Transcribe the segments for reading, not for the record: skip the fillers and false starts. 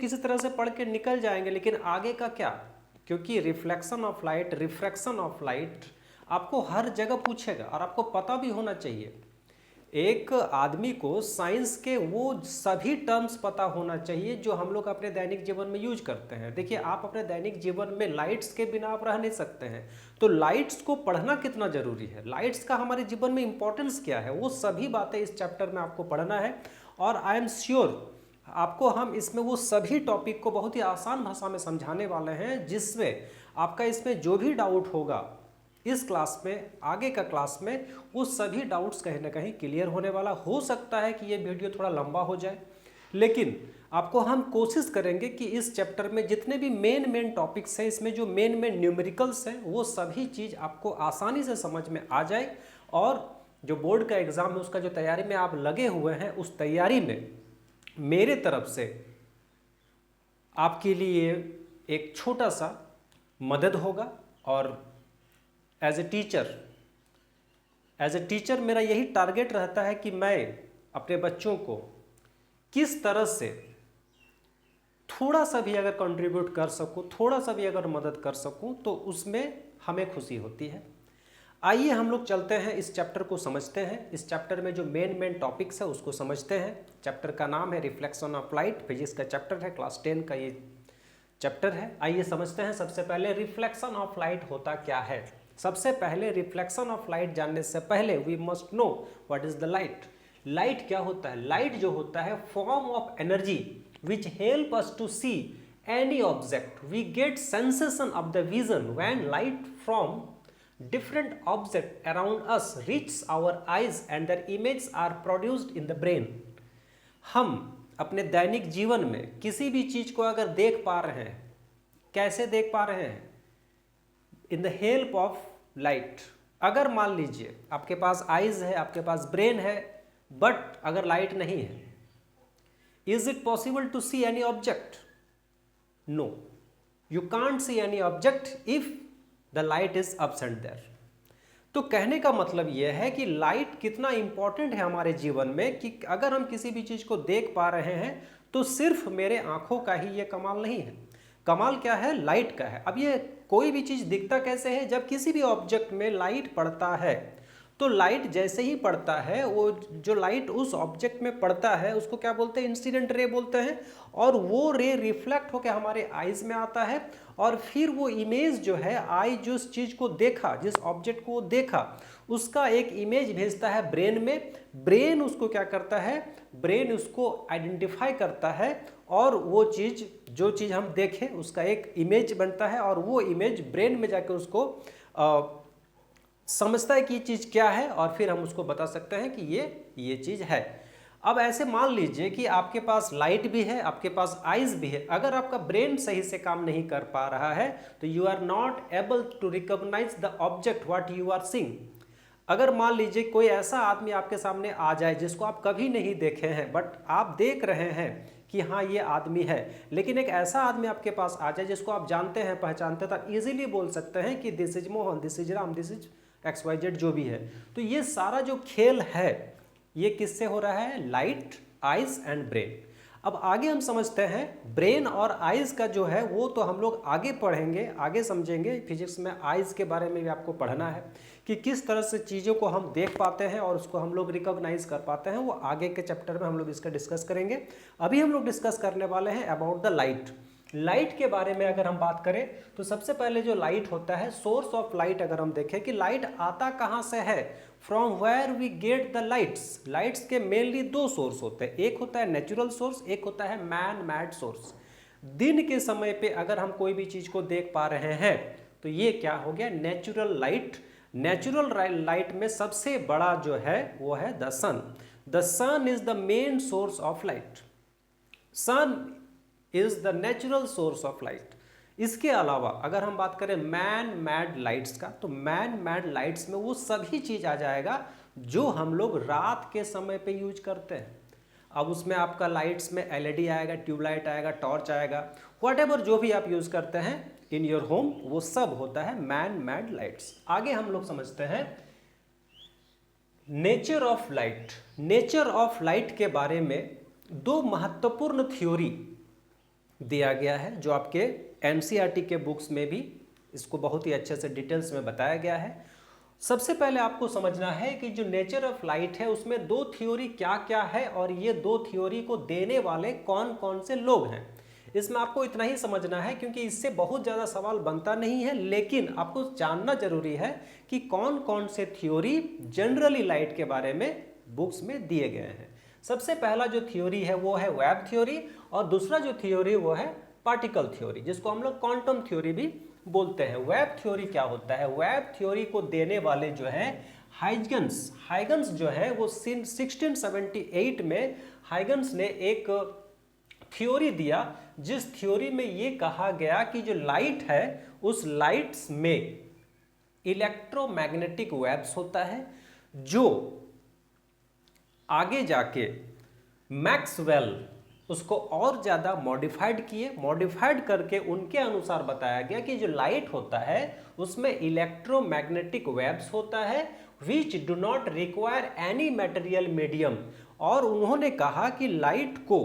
किसी तरह से पढ़ के निकल जाएंगे, लेकिन आगे का क्या, क्योंकि reflection of light, refraction of light आपको हर जगह पूछेगा और आपको पता भी होना चाहिए। एक आदमी को साइंस के वो सभी टर्म्स पता होना चाहिए जो हम लोग अपने दैनिक जीवन में यूज करते हैं। देखिए, आप अपने दैनिक जीवन में लाइट्स के बिना आप रह नहीं सकते हैं, तो लाइट्स को पढ़ना कितना जरूरी है, लाइट्स का हमारे जीवन में इंपॉर्टेंस क्या है, वो सभी बातें इस चैप्टर में आपको पढ़ना है। और आई एम श्योर आपको हम इसमें वो सभी टॉपिक को बहुत ही आसान भाषा में समझाने वाले हैं, जिसमें आपका इसमें जो भी डाउट होगा इस क्लास में, आगे का क्लास में, वो सभी डाउट्स कहीं ना कहीं क्लियर होने वाला। हो सकता है कि ये वीडियो थोड़ा लंबा हो जाए, लेकिन आपको हम कोशिश करेंगे कि इस चैप्टर में जितने भी मेन टॉपिक्स हैं, इसमें जो मेन न्यूमेरिकल्स हैं, वो सभी चीज़ आपको आसानी से समझ में आ जाए। और जो बोर्ड का एग्ज़ाम है उसका जो तैयारी में आप लगे हुए हैं, उस तैयारी में मेरे तरफ से आपके लिए एक छोटा सा मदद होगा। और एज ए टीचर मेरा यही टारगेट रहता है कि मैं अपने बच्चों को किस तरह से थोड़ा सा भी अगर कंट्रीब्यूट कर सकूं, थोड़ा सा भी अगर मदद कर सकूं, तो उसमें हमें खुशी होती है। आइए हम लोग चलते हैं, इस चैप्टर को समझते हैं। इस चैप्टर में जो मेन टॉपिक्स है उसको समझते हैं। चैप्टर का नाम है रिफ्लेक्शन ऑफ लाइट, फिजिक्स का चैप्टर है, क्लास 10 का ये चैप्टर है। आइए समझते हैं। सबसे पहले रिफ्लेक्शन ऑफ लाइट होता क्या है। सबसे पहले रिफ्लेक्शन ऑफ लाइट जानने से पहले we must know what is the light. Light क्या होता है? लाइट जो होता है form of energy which help us to see any object. We get sensation of the vision when light from different object around us reaches our eyes and their images are produced in the brain। हम अपने दैनिक जीवन में किसी भी चीज को अगर देख पा रहे हैं, कैसे देख पा रहे हैं? In the help of light. अगर मान लीजिए आपके पास आईज है, आपके पास ब्रेन है, बट अगर लाइट नहीं है, is it possible to see any object? No, you can't see any object if the light is absent there. तो कहने का मतलब यह है कि लाइट कितना इंपॉर्टेंट है हमारे जीवन में, कि अगर हम किसी भी चीज को देख पा रहे हैं तो सिर्फ मेरे आंखों का ही ये कमाल नहीं है। कमाल क्या है? लाइट का है। अब ये कोई भी चीज दिखता कैसे है? जब किसी भी ऑब्जेक्ट में लाइट पड़ता है, तो लाइट जैसे ही पड़ता है, वो जो लाइट उस ऑब्जेक्ट में पड़ता है उसको क्या बोलते हैं? इंसिडेंट रे बोलते हैं। और वो रे रिफ्लेक्ट होकर हमारे आईज में आता है, और फिर वो इमेज जो है, आई जिस चीज को देखा, जिस ऑब्जेक्ट को देखा, उसका एक इमेज भेजता है ब्रेन में। ब्रेन उसको क्या करता है? ब्रेन उसको आइडेंटिफाई करता है, और वो चीज, जो चीज हम देखें उसका एक इमेज बनता है, और वो इमेज ब्रेन में जाकर उसको समझता है कि ये चीज़ क्या है, और फिर हम उसको बता सकते हैं कि ये चीज़ है। अब ऐसे मान लीजिए कि आपके पास लाइट भी है, आपके पास आइज भी है, अगर आपका ब्रेन सही से काम नहीं कर पा रहा है तो you are not able to recognise the object what you are seeing. अगर मान लीजिए कोई ऐसा आदमी आपके सामने आ जाए जिसको आप कभी नहीं देखे हैं, बट आप देख रहे हैं कि हाँ ये आदमी है, लेकिन एक ऐसा आदमी आपके पास आ जाए जिसको आप जानते हैं, पहचानते हैं, तो आप इजीली बोल सकते हैं कि this is Mohan, this is Ram, this is XYZ जो भी है। तो ये सारा जो खेल है ये किससे हो रहा है? Light, eyes and brain. अब आगे हम समझते हैं ब्रेन और आइज का जो है वो तो हम लोग आगे पढ़ेंगे, आगे समझेंगे। फिजिक्स में आइज के बारे में भी आपको पढ़ना है कि किस तरह से चीज़ों को हम देख पाते हैं और उसको हम लोग रिकॉग्नाइज कर पाते हैं। वो आगे के चैप्टर में हम लोग इसका डिस्कस करेंगे। अभी हम लोग डिस्कस करने वाले हैं अबाउट द लाइट। लाइट के बारे में अगर हम बात करें तो सबसे पहले जो लाइट होता है, सोर्स ऑफ लाइट अगर हम देखें कि लाइट आता कहाँ से है, from where we get the lights. Lights के मेनली दो सोर्स होते हैं, एक होता है नेचुरल सोर्स, एक होता है मैन मेड सोर्स। दिन के समय पे अगर हम कोई भी चीज को देख पा रहे हैं तो ये क्या हो गया? Natural light. नेचुरल लाइट में सबसे बड़ा जो है वो है the sun. The sun is the main source of light. Sun is the natural source of light. इसके अलावा अगर हम बात करें मैन मेड लाइट्स का, तो मैन मेड लाइट्स में वो सभी चीज आ जाएगा जो हम लोग रात के समय पे यूज करते हैं। अब उसमें आपका लाइट्स में LED आएगा, ट्यूबलाइट आएगा, टॉर्च आएगा, व्हाटएवर जो भी आप यूज करते हैं इन योर होम, वो सब होता है मैन मेड लाइट्स। आगे हम लोग समझते हैं nature of light. Nature of light के बारे में दो महत्वपूर्ण थ्योरी दिया गया है, जो आपके एनसीईआरटी के बुक्स में भी इसको बहुत ही अच्छे से डिटेल्स में बताया गया है। सबसे पहले आपको समझना है कि जो नेचर ऑफ लाइट है उसमें दो थ्योरी क्या क्या है और ये दो थ्योरी को देने वाले कौन कौन से लोग हैं। इसमें आपको इतना ही समझना है क्योंकि इससे बहुत ज़्यादा सवाल बनता नहीं है, लेकिन आपको जानना जरूरी है कि कौन कौन से थ्योरी जनरली लाइट के बारे में बुक्स में दिए गए हैं। सबसे पहला जो थ्योरी है वो है वेब थ्योरी, और दूसरा जो थ्योरी वो है पार्टिकल थ्योरी, जिसको हम लोग क्वांटम थ्योरी भी बोलते हैं। वेब थ्योरी क्या होता है? वेब थ्योरी को देने वाले जो है हाइगन्स जो है वो 1678 में हाइगन्स ने एक थ्योरी दिया, जिस थ्योरी में ये कहा गया कि जो लाइट है उस लाइट्स में इलेक्ट्रोमैग्नेटिक वेव्स होता है, जो आगे जाके मैक्सवेल उसको और ज़्यादा मॉडिफाइड करके उनके अनुसार बताया गया कि जो लाइट होता है उसमें इलेक्ट्रोमैग्नेटिक वेव्स होता है which do not require any material medium. और उन्होंने कहा कि लाइट को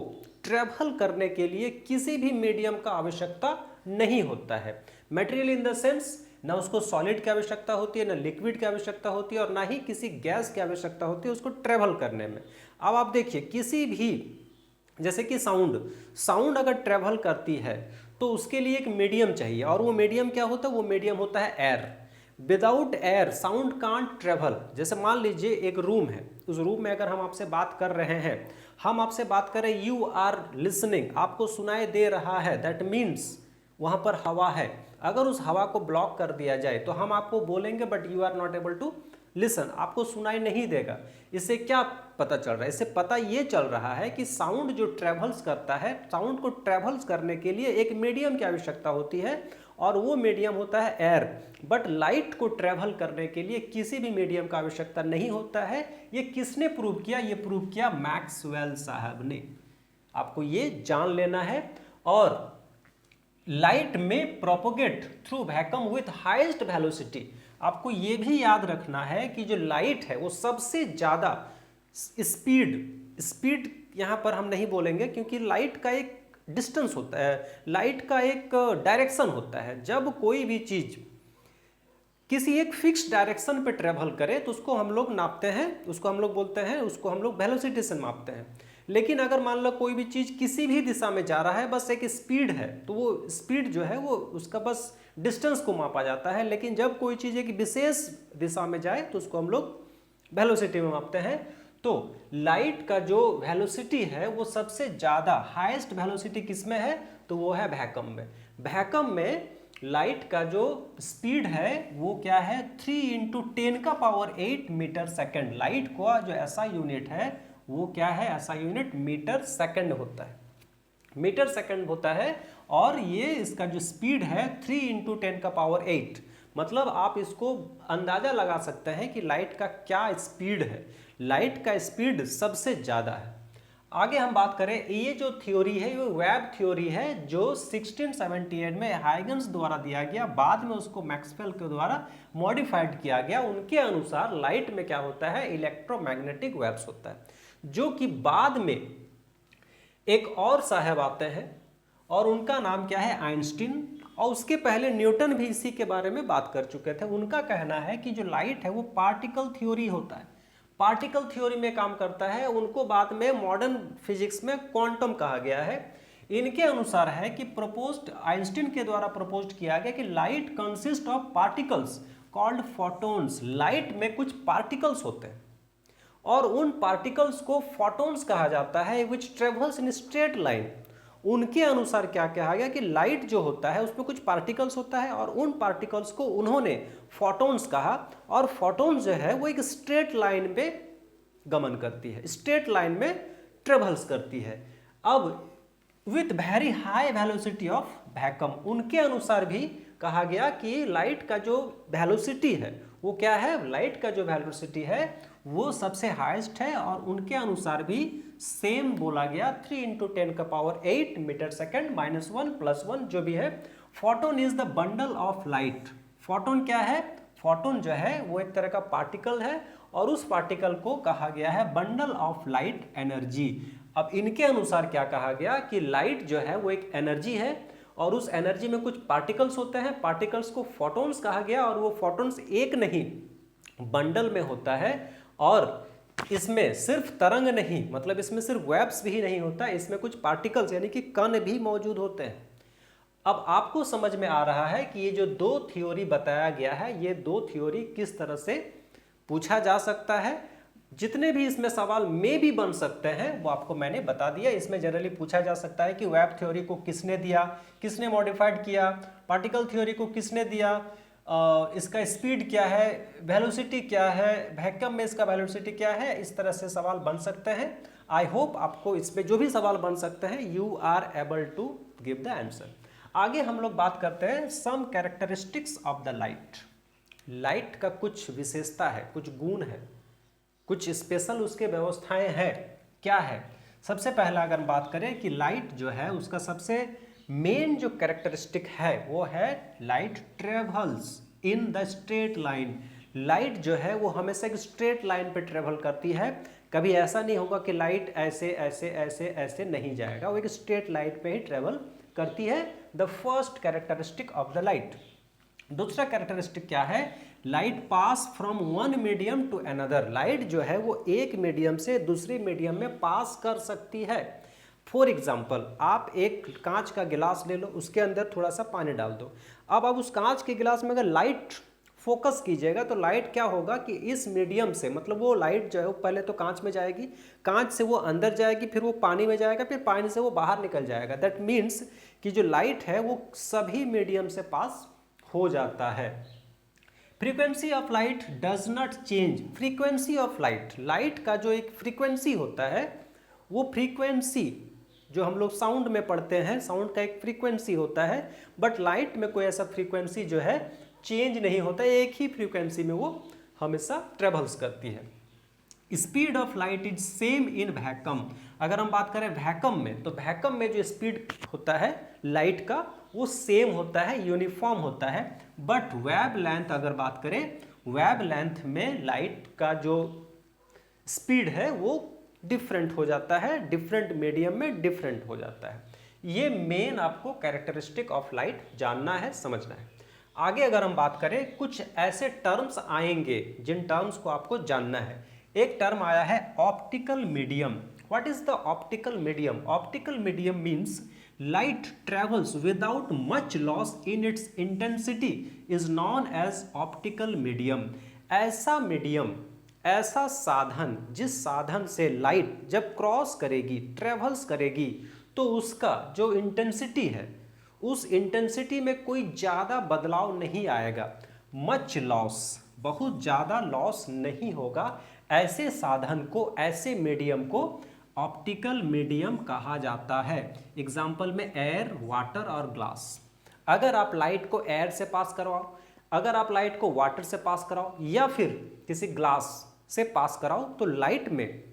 ट्रेवल करने के लिए किसी भी मीडियम का आवश्यकता नहीं होता है। मटेरियल इन द सेंस, ना उसको सॉलिड की आवश्यकता होती है, ना लिक्विड की आवश्यकता होती है, और ना ही किसी गैस की आवश्यकता होती है उसको ट्रेवल करने में। अब आप देखिए, किसी भी जैसे कि साउंड अगर ट्रेवल करती है तो उसके लिए एक मीडियम चाहिए, और वो मीडियम क्या होता है? वो मीडियम होता है air. Without air sound can't travel. जैसे मान लीजिए एक रूम है, उस रूम में अगर हम आपसे बात कर रहे हैं, हम आपसे बात करें, यू आर लिसनिंग, आपको सुनाई दे रहा है, दैट मीन्स वहाँ पर हवा है। अगर उस हवा को ब्लॉक कर दिया जाए तो हम आपको बोलेंगे but you are not able to listen, आपको सुनाई नहीं देगा। इससे क्या पता चल रहा है? इससे पता ये चल रहा है कि साउंड जो ट्रेवल्स करता है, साउंड को ट्रेवल्स करने के लिए एक मीडियम की आवश्यकता होती है, और वो मीडियम होता है एयर। बट लाइट को ट्रेवल करने के लिए किसी भी मीडियम का आवश्यकता नहीं होता है। ये किसने प्रूव किया? ये प्रूव किया मैक्सवेल साहब ने। आपको ये जान लेना है। और लाइट में propagate through vacuum with highest velocity. आपको ये भी याद रखना है कि जो लाइट है वो सबसे ज़्यादा स्पीड यहाँ पर हम नहीं बोलेंगे, क्योंकि लाइट का एक डिस्टेंस होता है, लाइट का एक डायरेक्शन होता है। जब कोई भी चीज़ किसी एक फिक्स डायरेक्शन पे ट्रेवल करे तो उसको हम लोग नापते हैं, उसको हम लोग बोलते हैं, उसको हम लोग वेलोसिटी से मापते हैं। लेकिन अगर मान लो कोई भी चीज़ किसी भी दिशा में जा रहा है, बस एक स्पीड है, तो वो स्पीड जो है वो उसका बस डिस्टेंस को मापा जाता है। लेकिन जब कोई चीज़ एक विशेष दिशा में जाए तो उसको हम लोग वेलोसिटी में मापते हैं। तो लाइट का जो वेलोसिटी है वो सबसे ज़्यादा हाईएस्ट वेलोसिटी किस में है? तो वो है वैक्यूम में। वैक्यूम में लाइट का जो स्पीड है वो क्या है? 3 × 10⁸ मीटर सेकेंड। लाइट का जो ऐसा यूनिट है वो क्या है? ऐसा यूनिट मीटर सेकेंड होता है, मीटर सेकेंड होता है। और ये इसका जो स्पीड है 3 × 10⁸। मतलब आप इसको अंदाजा लगा सकते हैं कि लाइट का क्या स्पीड है। लाइट का स्पीड सबसे ज़्यादा है। आगे हम बात करें, ये जो थ्योरी है वो वेब थ्योरी है, जो 1678 में हाइगन्स द्वारा दिया गया, बाद में उसको मैक्सवेल के द्वारा मॉडिफाइड किया गया। उनके अनुसार लाइट में क्या होता है? इलेक्ट्रोमैग्नेटिक वेव्स होता है, जो कि बाद में एक और साहब आते हैं और उनका नाम क्या है? आइंस्टीन। और उसके पहले न्यूटन भी इसी के बारे में बात कर चुके थे। उनका कहना है कि जो लाइट है वो पार्टिकल थ्योरी होता है, पार्टिकल थ्योरी में काम करता है। उनको बाद में मॉडर्न फिजिक्स में क्वांटम कहा गया है। इनके अनुसार है कि आइंस्टीन के द्वारा प्रपोज्ड किया गया कि light consist of particles called photons. Light में कुछ पार्टिकल्स होते हैं और उन पार्टिकल्स को फोटॉन्स कहा जाता है, विच ट्रेवल्स इन स्ट्रेट लाइन। उनके अनुसार क्या कहा गया कि लाइट जो होता है उसमें कुछ पार्टिकल्स होता है और उन पार्टिकल्स को उन्होंने फोटॉन्स कहा। और फोटॉन्स जो है वो एक स्ट्रेट लाइन में गमन करती है, स्ट्रेट लाइन में ट्रेवल्स करती है। अब with very high velocity of vacuum, उनके अनुसार भी कहा गया कि लाइट का जो वेलोसिटी है वो क्या है? लाइट का जो वेलोसिटी है वो सबसे हाईएस्ट है। और उनके अनुसार भी सेम बोला गया, 3 × 10⁸ मीटर सेकेंड -1 + 1 जो भी है। Photon is the bundle of light. Photon क्या है? फोटोन जो है वो एक तरह का पार्टिकल है और उस पार्टिकल को कहा गया है बंडल ऑफ लाइट एनर्जी। अब इनके अनुसार क्या कहा गया कि लाइट जो है वो एक एनर्जी है और उस एनर्जी में कुछ पार्टिकल्स होते हैं, पार्टिकल्स को फोटॉन्स कहा गया और वो फोटॉन्स एक नहीं बंडल में होता है और इसमें सिर्फ तरंग नहीं, मतलब इसमें सिर्फ वेव्स भी नहीं होता, इसमें कुछ पार्टिकल्स यानी कि कण भी मौजूद होते हैं। अब आपको समझ में आ रहा है कि ये जो दो थ्योरी बताया गया है, ये दो थ्योरी किस तरह से पूछा जा सकता है। जितने भी इसमें सवाल में भी बन सकते हैं वो आपको मैंने बता दिया। इसमें जनरली पूछा जा सकता है कि वेव थ्योरी को किसने दिया, किसने मॉडिफाइड किया, पार्टिकल थ्योरी को किसने दिया, इसका स्पीड क्या है, वेलोसिटी क्या है, वैक्यूम में इसका वेलोसिटी क्या है, इस तरह से सवाल बन सकते हैं। आई होप आपको इसमें जो भी सवाल बन सकते हैं you are able to give the answer. आगे हम लोग बात करते हैं some characteristics of the light. Light का कुछ विशेषता है, कुछ गुण है, कुछ स्पेशल उसके व्यवस्थाएं हैं। क्या है? सबसे पहला अगर हम बात करें कि लाइट जो है उसका सबसे मेन जो कैरेक्टरिस्टिक है वो है light travels in the straight line. Light जो है वो हमेशा एक स्ट्रेट लाइन पे ट्रेवल करती है, कभी ऐसा नहीं होगा कि लाइट ऐसे ऐसे ऐसे ऐसे नहीं जाएगा, वो एक स्ट्रेट लाइन पे ही ट्रेवल करती है। The first characteristic of the light. दूसरा कैरेक्टरिस्टिक क्या है? Light pass from one medium to another. Light जो है वो एक मीडियम से दूसरे मीडियम में पास कर सकती है। फॉर एग्जाम्पल, आप एक कांच का गिलास ले लो, उसके अंदर थोड़ा सा पानी डाल दो। अब आप उस कांच के गिलास में अगर लाइट फोकस कीजिएगा तो लाइट क्या होगा कि इस मीडियम से, मतलब वो लाइट जो है वो पहले तो कांच में जाएगी, कांच से वो अंदर जाएगी, फिर वो पानी में जाएगा, फिर पानी से वो बाहर निकल जाएगा। दैट मीन्स कि जो लाइट है वो सभी मीडियम से पास हो जाता है। Frequency of light does not change. Frequency of light, light का जो एक फ्रीक्वेंसी होता है वो फ्रीक्वेंसी जो हम लोग साउंड में पढ़ते हैं, साउंड का एक फ्रीक्वेंसी होता है, बट लाइट में कोई ऐसा फ्रीक्वेंसी जो है चेंज नहीं होता, एक ही फ्रीक्वेंसी में वो हमेशा ट्रेवल्स करती है। Speed of light is same in vacuum. अगर हम बात करें वैक्यूम में, तो वैक्यूम में जो स्पीड होता है लाइट का वो सेम होता है, यूनिफॉर्म होता है। बट वेव लेंथ अगर बात करें, वेव लेंथ में लाइट का जो स्पीड है वो डिफरेंट हो जाता है, डिफरेंट मीडियम में डिफरेंट हो जाता है। ये मेन आपको कैरेक्टरिस्टिक ऑफ लाइट जानना है, समझना है। आगे अगर हम बात करें, कुछ ऐसे टर्म्स आएंगे जिन टर्म्स को आपको जानना है। एक टर्म आया है optical medium. What is the optical medium? Optical medium means light travels without much loss in its intensity is known as optical medium। ऐसा मीडियम, ऐसा साधन जिस साधन से लाइट जब क्रॉस करेगी, ट्रेवल्स करेगी, तो उसका जो इंटेंसिटी है उस इंटेंसिटी में कोई ज़्यादा बदलाव नहीं आएगा। मच लॉस, बहुत ज़्यादा लॉस नहीं होगा। ऐसे साधन को, ऐसे मीडियम को ऑप्टिकल मीडियम कहा जाता है। एग्जाम्पल में एयर, वाटर और ग्लास। अगर आप लाइट को एयर से पास करवाओ, अगर आप लाइट को वाटर से पास कराओ या फिर किसी ग्लास से पास कराओ, तो लाइट में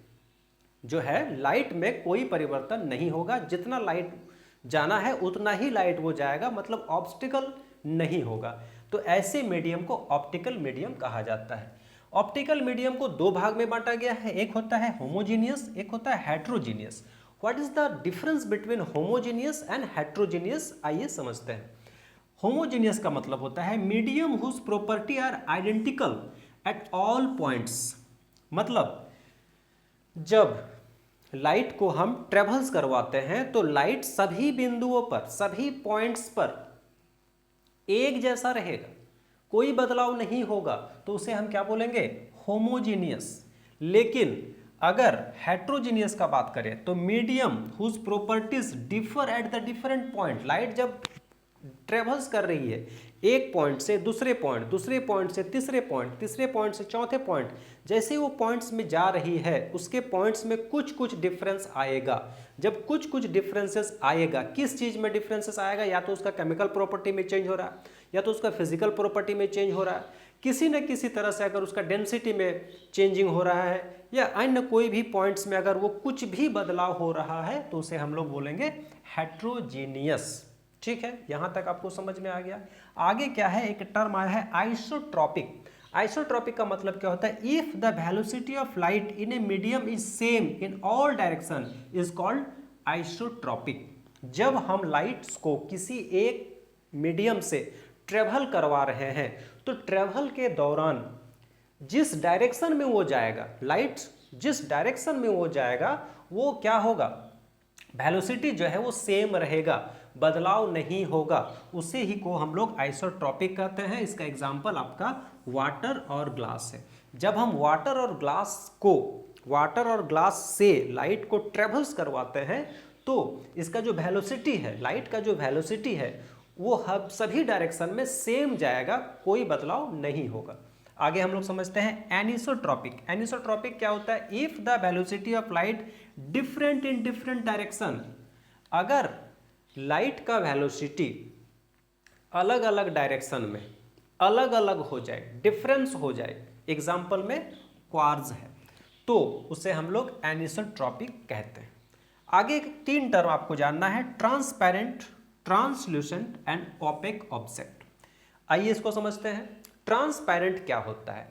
जो है, लाइट में कोई परिवर्तन नहीं होगा। जितना लाइट जाना है उतना ही लाइट वो जाएगा, मतलब ऑब्स्टिकल नहीं होगा। तो ऐसे मीडियम को ऑप्टिकल मीडियम कहा जाता है। ऑप्टिकल मीडियम को दो भाग में बांटा गया है, एक होता है होमोजीनियस, एक होता है heterogeneous. What is the difference between homogeneous and heterogeneous? आइए समझते हैं। होमोजीनियस का मतलब होता है medium whose property are identical at all points. मतलब जब लाइट को हम ट्रेवल्स करवाते हैं तो लाइट सभी बिंदुओं पर, सभी पॉइंट्स पर एक जैसा रहेगा, कोई बदलाव नहीं होगा, तो उसे हम क्या बोलेंगे? होमोजीनियस। लेकिन अगर हेट्रोजीनियस का बात करें तो medium whose properties differ at the different point. Light जब ट्रेवल्स कर रही है एक पॉइंट से दूसरे पॉइंट, दूसरे पॉइंट से तीसरे पॉइंट, तीसरे पॉइंट से चौथे पॉइंट, जैसे वो पॉइंट्स में जा रही है उसके पॉइंट्स में कुछ कुछ डिफरेंस आएगा। जब कुछ कुछ डिफरेंसेस आएगा, किस चीज़ में डिफरेंसेस आएगा? या तो उसका केमिकल प्रॉपर्टी में चेंज हो रहा है, या तो उसका फिजिकल प्रॉपर्टी में चेंज हो रहा है, किसी न किसी तरह से अगर उसका डेंसिटी में चेंजिंग हो रहा है, या अन्य कोई भी पॉइंट्स में अगर वो कुछ भी बदलाव हो रहा है, तो उसे हम लोग बोलेंगे हेट्रोजीनियस। ठीक है, यहाँ तक आपको समझ में आ गया। आगे क्या है? एक टर्म आया है आइसोट्रॉपिक। आइसोट्रॉपिक का मतलब क्या होता है, if the velocity of light in a medium is same in all direction is called isotropic. जब हम लाइट्स को किसी एक मीडियम से ट्रेवल करवा रहे हैं तो ट्रेवल के दौरान जिस डायरेक्शन में वो जाएगा, लाइट जिस डायरेक्शन में वो जाएगा वो क्या होगा, वेलोसिटी जो है वो सेम रहेगा, बदलाव नहीं होगा, उसे ही को हम लोग आइसोट्रॉपिक कहते हैं। इसका एग्जांपल आपका वाटर और ग्लास है। जब हम वाटर और ग्लास से लाइट को ट्रेवल्स करवाते हैं तो इसका जो वेलोसिटी है, लाइट का जो वेलोसिटी है वो हर सभी डायरेक्शन में सेम जाएगा, कोई बदलाव नहीं होगा। आगे हम लोग समझते हैं एनिसोट्रॉपिक। एनिसोट्रॉपिक क्या होता है, if the velocity of light different in different direction, अगर लाइट का वेलोसिटी अलग अलग डायरेक्शन में अलग अलग हो जाए, डिफरेंस हो जाए, एग्जाम्पल में क्वार्ट्ज है, तो उसे हम लोग एनिसोट्रॉपिक कहते हैं। आगे 3 टर्म आपको जानना है, transparent, translucent and opaque object. आइए इसको समझते हैं। ट्रांसपेरेंट क्या होता है,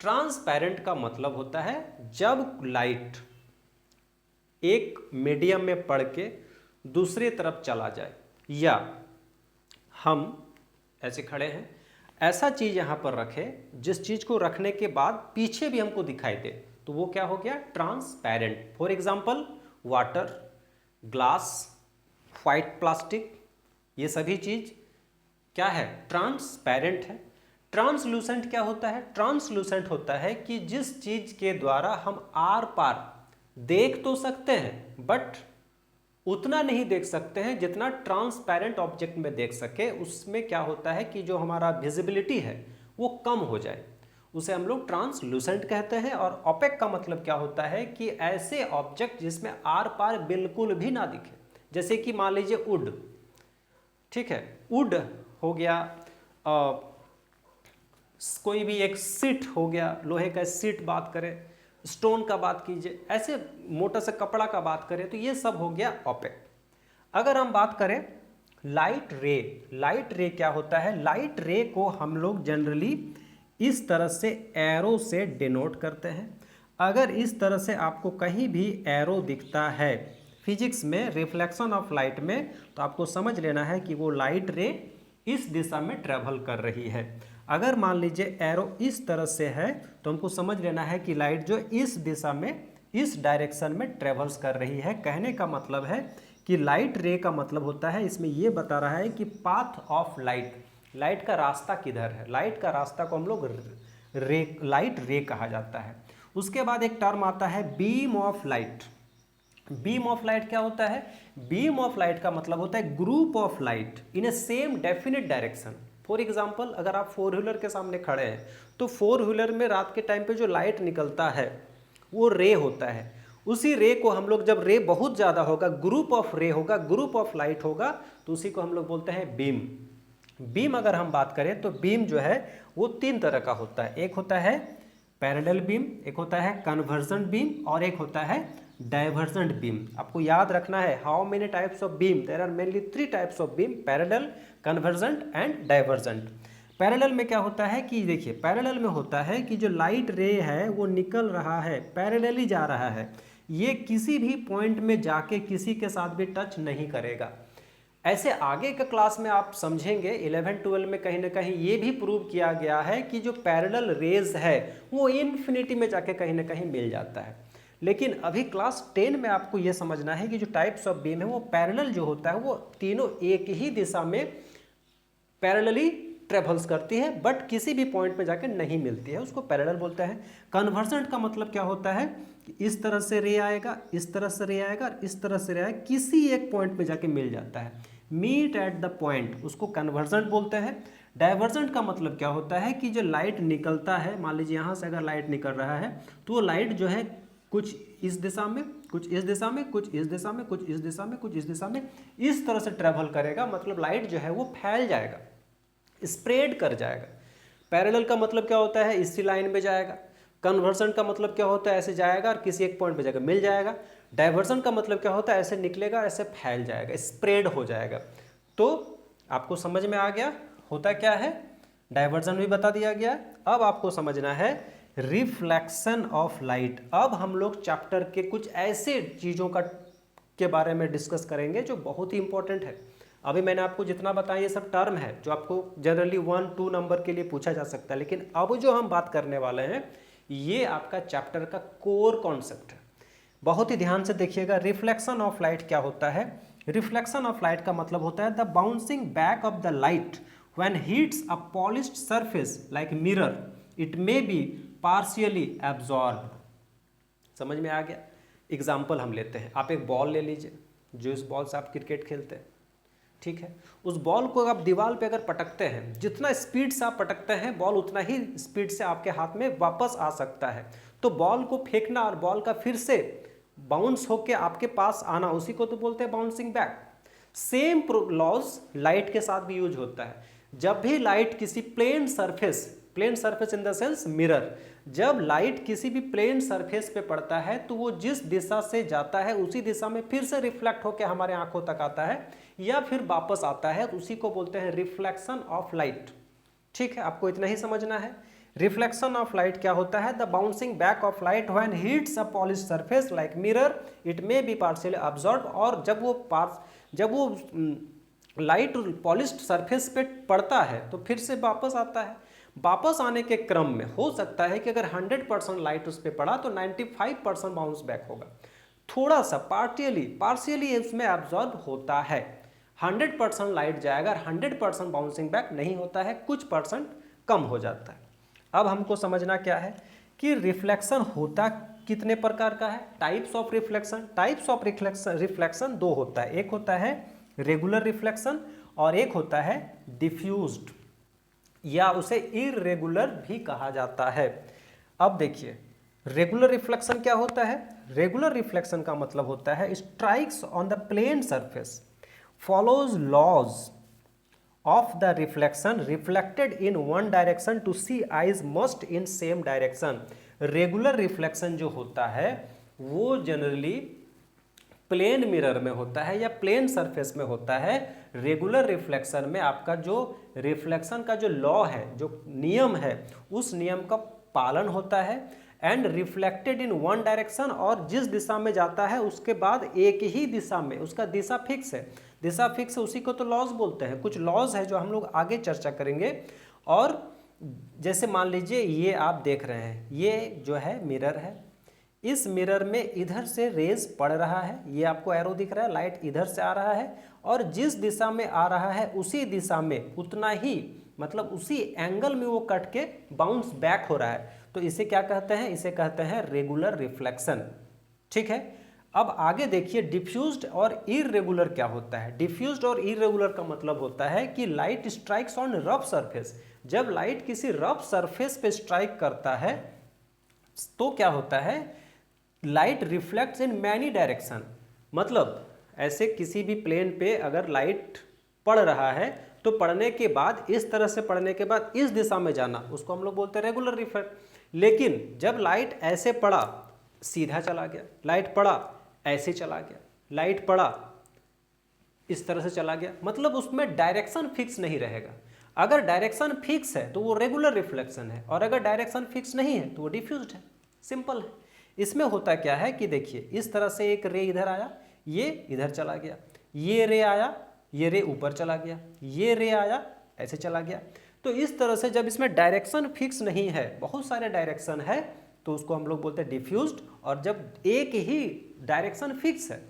ट्रांसपेरेंट का मतलब होता है जब लाइट एक मीडियम में पड़ के दूसरी तरफ चला जाए, या हम ऐसे खड़े हैं, ऐसा चीज यहां पर रखें जिस चीज को रखने के बाद पीछे भी हमको दिखाई दे, तो वो क्या हो गया, transparent. For example water, glass, white plastic, ये सभी चीज क्या है, ट्रांसपेरेंट है। ट्रांसलूसेंट क्या होता है, ट्रांसलूसेंट होता है कि जिस चीज के द्वारा हम आर पार देख तो सकते हैं बट उतना नहीं देख सकते हैं जितना ट्रांसपेरेंट ऑब्जेक्ट में देख सके। उसमें क्या होता है कि जो हमारा विजिबिलिटी है वो कम हो जाए, उसे हम लोग ट्रांसलूसेंट कहते हैं। और ओपेक का मतलब क्या होता है कि ऐसे ऑब्जेक्ट जिसमें आर पार बिल्कुल भी ना दिखे, जैसे कि मान लीजिए वुड, ठीक है, वुड हो गया, कोई भी एक सीट हो गया, लोहे का सीट बात करें, स्टोन का बात कीजिए, ऐसे मोटा सा कपड़ा का बात करें, तो ये सब हो गया ओपेक। अगर हम बात करें लाइट रे, लाइट रे क्या होता है, लाइट रे को हम लोग जनरली इस तरह से एरो से डिनोट करते हैं। अगर इस तरह से आपको कहीं भी एरो दिखता है फिजिक्स में, रिफ्लेक्शन ऑफ लाइट में, तो आपको समझ लेना है कि वो लाइट रे इस दिशा में ट्रेवल कर रही है। अगर मान लीजिए एरो इस तरह से है तो हमको समझ लेना है कि लाइट जो इस दिशा में, इस डायरेक्शन में ट्रेवल्स कर रही है। कहने का मतलब है कि लाइट रे का मतलब होता है, इसमें ये बता रहा है कि पाथ ऑफ लाइट, लाइट का रास्ता किधर है, लाइट का रास्ता को हम लोग रे, लाइट रे कहा जाता है। उसके बाद एक टर्म आता है beam of light. Beam of light क्या होता है, बीम ऑफ लाइट का मतलब होता है group of light in A same definite direction. For example अगर आप 4 व्हीलर के सामने खड़े हैं तो 4 व्हीलर में रात के टाइम पे जो लाइट निकलता है वो रे होता है। उसी रे को हम लोग, जब रे बहुत ज़्यादा होगा, ग्रुप ऑफ रे होगा, ग्रुप ऑफ लाइट होगा, तो उसी को हम लोग बोलते हैं बीम। बीम अगर हम बात करें तो बीम जो है वो 3 तरह का होता है। एक होता है पैरेलल बीम, एक होता है कन्वर्जेंट बीम और एक होता है डाइवर्जेंट बीम। आपको याद रखना है how many types of beam, there are mainly 3 types of beam, parallel, convergent and divergent. Parallel में क्या होता है कि देखिए, पैरेलल में होता है कि जो लाइट रे है वो निकल रहा है, पैरेलली जा रहा है, ये किसी भी पॉइंट में जाके किसी के साथ भी टच नहीं करेगा। ऐसे आगे के क्लास में आप समझेंगे 11-12 में कहीं ना कहीं ये भी प्रूव किया गया है कि जो पैरेलल रेज है वो इन्फिनिटी में जाके कहीं ना कहीं मिल जाता है। लेकिन अभी क्लास 10 में आपको ये समझना है कि जो टाइप्स ऑफ बीम है वो पैरेलल जो होता है वो तीनों एक ही दिशा में पैरेलली ट्रेवल्स करती है बट किसी भी पॉइंट पे जाके नहीं मिलती है, उसको पैरेलल बोलते हैं। कन्वर्जेंट का मतलब क्या होता है कि इस तरह से रे आएगा, इस तरह से रे आएगा और इस तरह से रे आएगा, किसी एक पॉइंट पे जाके मिल जाता है, मीट एट द पॉइंट, उसको कन्वर्जेंट बोलते हैं। डाइवर्जेंट का मतलब क्या होता है कि जो लाइट निकलता है, मान लीजिए यहाँ से अगर लाइट निकल रहा है तो वो लाइट जो है कुछ इस दिशा में, कुछ इस दिशा में, कुछ इस दिशा में, कुछ इस दिशा में, कुछ इस दिशा में, इस तरह से ट्रेवल करेगा। मतलब लाइट जो है वो फैल जाएगा, स्प्रेड कर जाएगा। पैरेलल का मतलब क्या होता है, इसी लाइन में जाएगा। कन्वर्जन का मतलब क्या होता है, ऐसे जाएगा और किसी एक पॉइंट पे जाकर मिल जाएगा। डाइवर्जन का मतलब क्या होता है, ऐसे निकलेगा, ऐसे फैल जाएगा, स्प्रेड हो जाएगा। तो आपको समझ में आ गया होता क्या है, डाइवर्जन भी बता दिया गया। अब आपको समझना है रिफ्लेक्शन ऑफ लाइट। अब हम लोग चैप्टर के कुछ ऐसे चीज़ों के बारे में डिस्कस करेंगे जो बहुत ही इंपॉर्टेंट है। अभी मैंने आपको जितना बताया ये सब टर्म है जो आपको जनरली 1-2 नंबर के लिए पूछा जा सकता है, लेकिन अब जो हम बात करने वाले हैं ये आपका चैप्टर का कोर कॉन्सेप्ट है। बहुत ही ध्यान से देखिएगा। रिफ्लेक्शन ऑफ लाइट क्या होता है? रिफ्लेक्शन ऑफ लाइट का मतलब होता है the bouncing back of the light when heats a polished surface like mirror, it may be partially absorb. समझ में आ गया? एग्जाम्पल हम लेते हैं। आप एक बॉल ले लीजिए, जो इस बॉल से आप क्रिकेट खेलते हैं, ठीक है। उस बॉल को आप दीवार पे अगर पटकते हैं, जितना स्पीड से आप पटकते हैं बॉल उतना ही स्पीड से आपके हाथ में वापस आ सकता है। तो बॉल को फेंकना और बॉल का फिर से बाउंस होके आपके पास आना, उसी को तो बोलते हैं bouncing back. Same laws light के साथ भी यूज होता है। जब भी लाइट किसी plane surface in the sense mirror, जब लाइट किसी भी प्लेन सरफेस पे पड़ता है तो वो जिस दिशा से जाता है उसी दिशा में फिर से रिफ्लेक्ट होकर हमारे आंखों तक आता है या फिर वापस आता है, उसी को बोलते हैं रिफ्लेक्शन ऑफ लाइट। ठीक है, आपको इतना ही समझना है। रिफ्लेक्शन ऑफ लाइट क्या होता है? The bouncing back of light when heats a polished surface like mirror, it may be partially absorb. और जब वो लाइट पॉलिश्ड सरफेस पे पड़ता है तो फिर से वापस आता है। वापस आने के क्रम में हो सकता है कि अगर 100% लाइट उस पर पड़ा तो 95% बाउंस बैक होगा, थोड़ा सा पार्शियली उसमें एब्जॉर्ब होता है। 100% लाइट जाएगा, 100% बाउंसिंग बैक नहीं होता है, कुछ परसेंट कम हो जाता है। अब हमको समझना क्या है कि रिफ्लेक्शन होता कितने प्रकार का है? टाइप्स ऑफ रिफ्लेक्शन दो होता है। एक होता है रेगुलर रिफ्लेक्शन और एक होता है डिफ्यूज्ड, या उसे इर्रेगुलर भी कहा जाता है। अब देखिए रेगुलर रिफ्लेक्शन क्या होता है? रेगुलर रिफ्लेक्शन का मतलब होता है strikes on the plane surface follows laws of the reflection reflected in one direction to see eyes must in same direction. Regular reflection जो होता है वो जनरली प्लेन मिरर में होता है या प्लेन सरफेस में होता है। रेगुलर रिफ्लेक्शन में आपका जो रिफ्लेक्शन का जो लॉ है, जो नियम है, उस नियम का पालन होता है and reflected in one direction, और जिस दिशा में जाता है उसके बाद एक ही दिशा में, उसका दिशा फिक्स है। दिशा फिक्स है उसी को तो लॉज बोलते हैं। कुछ लॉज है जो हम लोग आगे चर्चा करेंगे। और जैसे मान लीजिए ये आप देख रहे हैं, ये जो है मिरर है, इस मिरर में इधर से रेज पड़ रहा है, ये आपको एरो दिख रहा है, लाइट इधर से आ रहा है और जिस दिशा में आ रहा है उसी दिशा में उतना ही, मतलब उसी एंगल में वो कट के बाउंस बैक हो रहा है। तो इसे क्या कहते हैं? इसे कहते हैं रेगुलर रिफ्लेक्शन। ठीक है, अब आगे देखिए डिफ्यूज्ड और इर्रेगुलर क्या होता है। डिफ्यूज्ड और इर्रेगुलर का मतलब होता है कि light strikes on rough surface. जब लाइट किसी रफ सरफेस पे स्ट्राइक करता है तो क्या होता है? Light reflects in many direction. मतलब ऐसे किसी भी प्लेन पे अगर लाइट पड़ रहा है तो पड़ने के बाद, इस तरह से पड़ने के बाद इस दिशा में जाना, उसको हम लोग बोलते हैं रेगुलर रिफ्लेक्ट। लेकिन जब लाइट ऐसे पड़ा सीधा चला गया, लाइट पड़ा ऐसे चला गया, लाइट पड़ा इस तरह से चला गया, मतलब उसमें डायरेक्शन फिक्स नहीं रहेगा। अगर डायरेक्शन फिक्स है तो वो रेगुलर रिफ्लेक्शन है, और अगर डायरेक्शन फिक्स नहीं है तो वो डिफ्यूज्ड है। सिंपल है। इसमें होता क्या है कि देखिए इस तरह से एक रे इधर आया, ये इधर चला गया, ये रे आया, ये रे ऊपर चला गया, ये रे आया ऐसे चला गया। तो इस तरह से जब इसमें डायरेक्शन फिक्स नहीं है, बहुत सारे डायरेक्शन है, तो उसको हम लोग बोलते हैं डिफ्यूज्ड। और जब एक ही डायरेक्शन फिक्स है,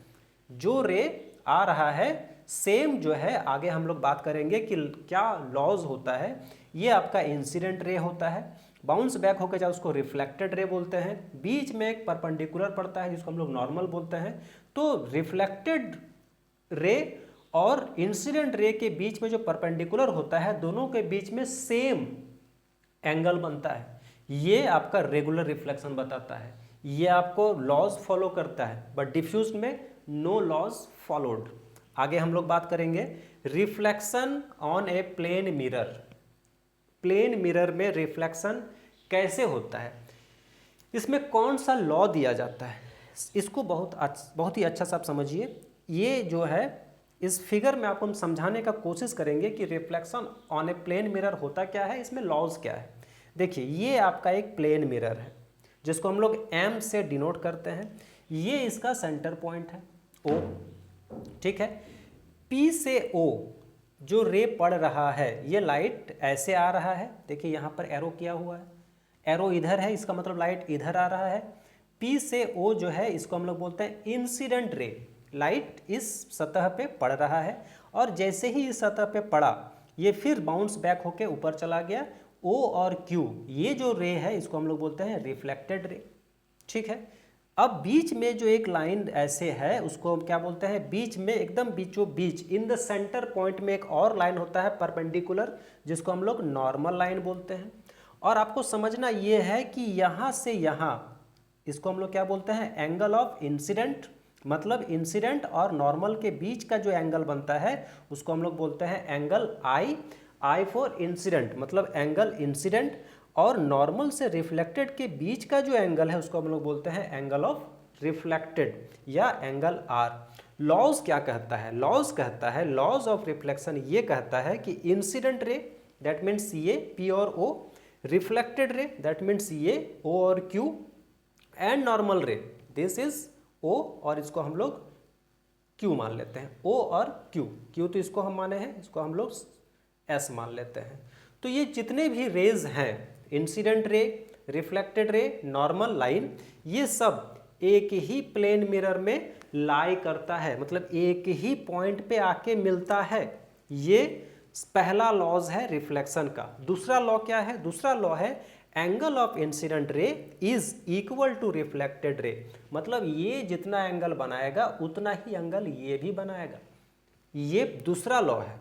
जो रे आ रहा है सेम जो है, आगे हम लोग बात करेंगे कि क्या लॉज होता है। ये आपका इंसिडेंट रे होता है, बाउंस बैक होकर जाए उसको रिफ्लेक्टेड रे बोलते हैं। बीच में एक परपेंडिकुलर पड़ता है जिसको हम लोग नॉर्मल बोलते हैं। तो रिफ्लेक्टेड रे और इंसिडेंट रे के बीच में जो परपेंडिकुलर होता है, दोनों के बीच में सेम एंगल बनता है। ये आपका रेगुलर रिफ्लेक्शन बताता है, ये आपको लॉज फॉलो करता है। बट डिफ्यूज में नो लॉज फॉलोड। आगे हम लोग बात करेंगे reflection on a plane mirror. Plane mirror में रिफ्लेक्शन कैसे होता है, इसमें कौन सा लॉ दिया जाता है, इसको बहुत ही अच्छा से आप समझिए। ये जो है इस फिगर में आपको हम समझाने का कोशिश करेंगे कि reflection on a plane mirror होता क्या है, इसमें लॉज क्या है। देखिए ये आपका एक प्लेन मिरर है जिसको हम लोग एम से डिनोट करते हैं। ये इसका सेंटर पॉइंट है ओ, ठीक है। पी से ओ जो रे पड़ रहा है, ये लाइट ऐसे आ रहा है, देखिए यहाँ पर एरो किया हुआ है, एरो इधर है, इसका मतलब लाइट इधर आ रहा है। पी से ओ जो है इसको हम लोग बोलते हैं इंसिडेंट रे, लाइट इस सतह पे पड़ रहा है और जैसे ही इस सतह पे पड़ा ये फिर बाउंस बैक होके ऊपर चला गया। ओ और क्यू ये जो रे है इसको हम लोग बोलते हैं रिफ्लेक्टेड रे, ठीक है। अब बीच में जो एक लाइन ऐसे है उसको हम क्या बोलते हैं, बीच में एकदम बीचों बीच इन द सेंटर पॉइंट में एक और लाइन होता है परपेंडिकुलर, जिसको हम लोग नॉर्मल लाइन बोलते हैं। और आपको समझना ये है कि यहाँ से यहाँ इसको हम लोग क्या बोलते हैं, एंगल ऑफ इंसिडेंट, मतलब इंसिडेंट और नॉर्मल के बीच का जो एंगल बनता है उसको हम लोग बोलते हैं angle I. I for incident मतलब एंगल इंसिडेंट, और नॉर्मल से रिफ्लेक्टेड के बीच का जो एंगल है उसको हम लोग बोलते हैं एंगल ऑफ रिफ्लेक्टेड या एंगल आर। लॉज क्या कहता है, लॉज कहता है, लॉज ऑफ रिफ्लेक्शन ये कहता है कि इंसिडेंट रे दैट मीन्स ये पी और ओ, रिफ्लेक्टेड रे दैट मीन्स ये ओ और क्यू, एंड नॉर्मल रे दिस इज ओ और इसको हम लोग क्यू मान लेते हैं, ओ और क्यू, क्यू तो इसको हम माने हैं, इसको हम लोग एस मान लेते हैं। तो ये जितने भी रेज हैं, incident ray, reflected ray, normal line, ये सब एक ही प्लेन मिरर में लाई करता है, मतलब एक ही पॉइंट पे आके मिलता है। ये पहला लॉज है रिफ्लेक्शन का। दूसरा लॉ क्या है, दूसरा लॉ है angle of incident ray is equal to reflected ray, मतलब ये जितना एंगल बनाएगा उतना ही एंगल ये भी बनाएगा। ये दूसरा लॉ है।